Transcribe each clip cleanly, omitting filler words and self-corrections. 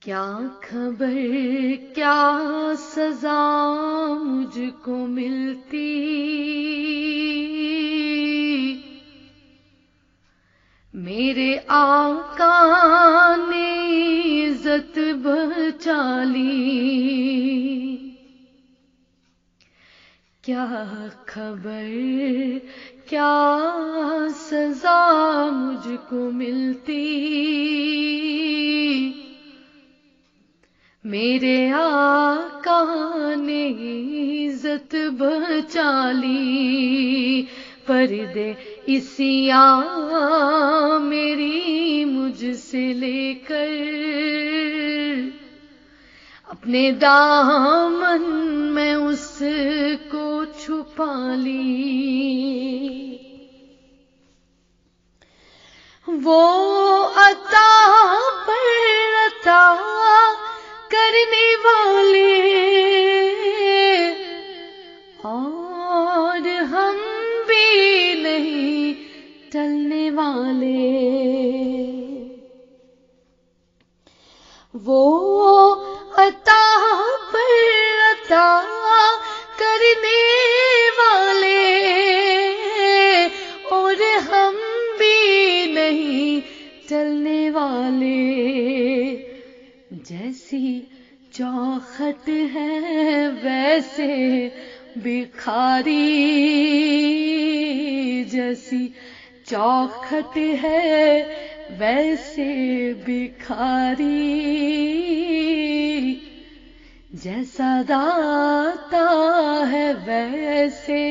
کیا خبر کیا سزا مجھ کو ملتی، میرے آقا نے عزت بچا لی۔ کیا خبر کیا سزا مجھ کو ملتی، میرے آقا نے عزت بچا لی۔ پردے عصیاں میری مجھ سے لے کر اپنے دامن میں اس کو چھپا لی۔ وہ عطا پر عطا کرنے والے اور ہم بھی نہیں ٹلنے والے، وہ عطا پر عطا کرنے والے اور ہم بھی نہیں ٹلنے والے۔ جیسی چوکھٹ ہے ویسے بکھاری، جیسی چوکھٹ ہے ویسے بکھاری، جیسا داتا ہے ویسے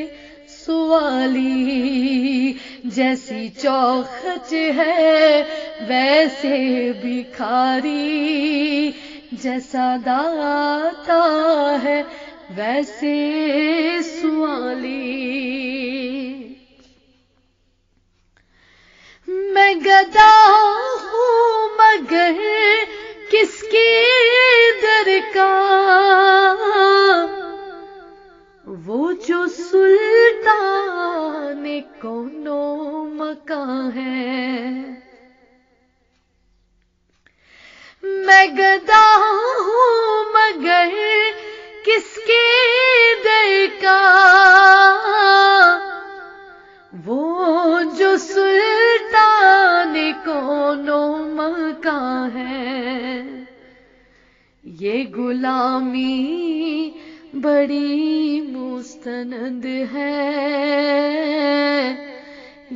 سوالی، جیسی چوکھٹ ہے ویسے بکھاری، جیسا داتا ہے ویسے سوالی۔ میں گدا ہوں مگر کس کے در کا، وہ جو سلطان کونو مکان ہے۔ میں گدا ہوں مگر کس کے در کا، وہ جو سلطان کونو مکان ہے۔ یہ غلامی بڑی مستند ہے،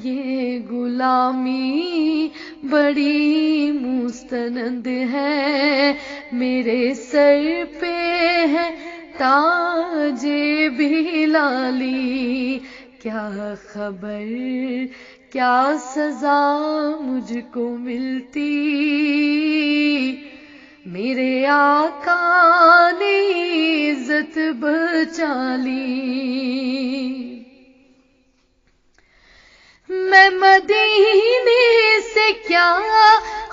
یہ غلامی بڑی مستند ہے، میرے سر پہ ہے تاج بلالی۔ کیا خبر کیا سزا مجھ کو ملتی، میرے آقا نے عزت بچا لی۔ میں مدینے سے کیا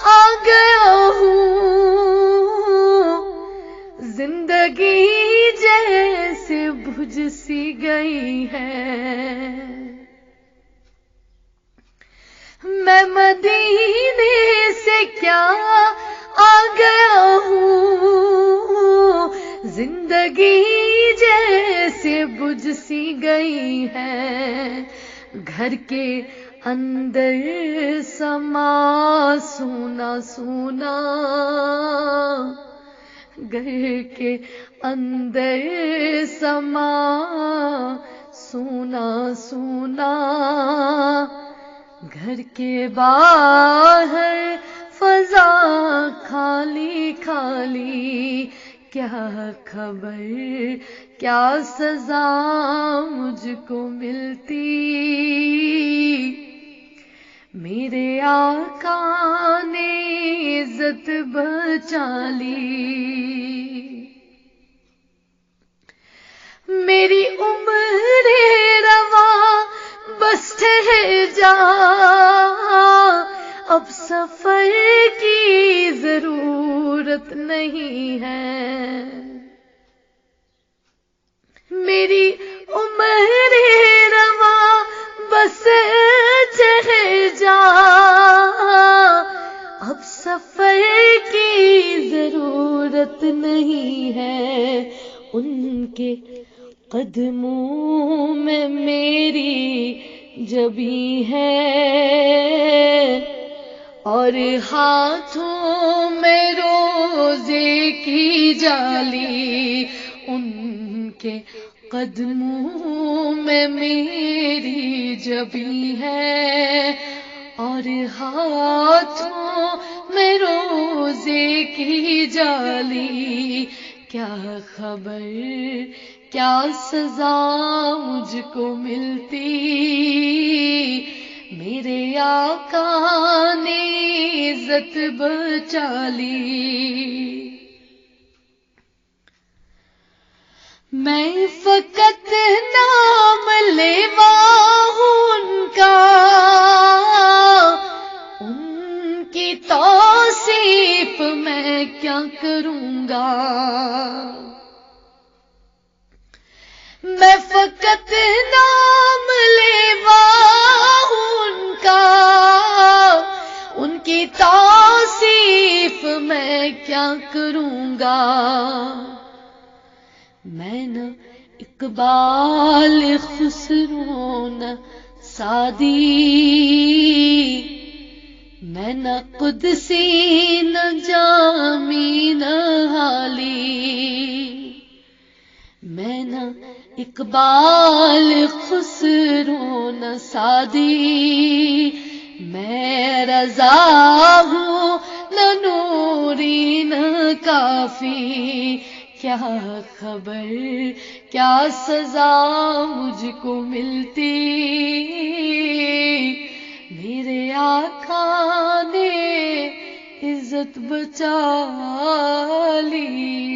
آ گیا ہوں، زندگی جیسے بجھ سی گئی ہے۔ میں مدینے سے کیا آ گیا ہوں، زندگی جیسے بجھ سی گئی ہے۔ گھر کے اندر سما سونا سونا، گھر کے اندر سما سونا سونا، گھر کے باہر فضا خالی خالی۔ کیا خبر کیا سزا مجھ کو ملتی، میرے آقا نے عزت بچا لی۔ میری عمر رواں بس ٹھہر جا، اب سفر کی ضرورت نہیں ہے۔ میری عمر رواں بس ٹھہر جا، اب اب سفر کی ضرورت نہیں ہے، ان کے قدموں میں میری جبی ہے، اور ہاتھوں میں روزے کی جالی، ان کے قدموں میں میری جبی ہے، اور ہاتھوں میں روزے کی جالی۔ کیا خبر کیا سزا مجھ کو ملتی، میرے آقا نے عزت بچا لی۔ میں فقط نام لیوا ہوں ان کا، ان کی توصیف میں کیا کروں گا، میں فقط نام لیوا ہوں ان کا، ان کی توصیف میں کیا کروں گا، میں نہ اقبال خسرو نہ سعدی، میں نہ قدسی نہ جامی نہ حالی، میں نہ اقبال خسرو نہ سعدی، میں رضا ہوں نہ نوری نہ کافی۔ کیا خبر کیا سزا مجھ کو ملتی، میرے آقا نے عزت بچا لی۔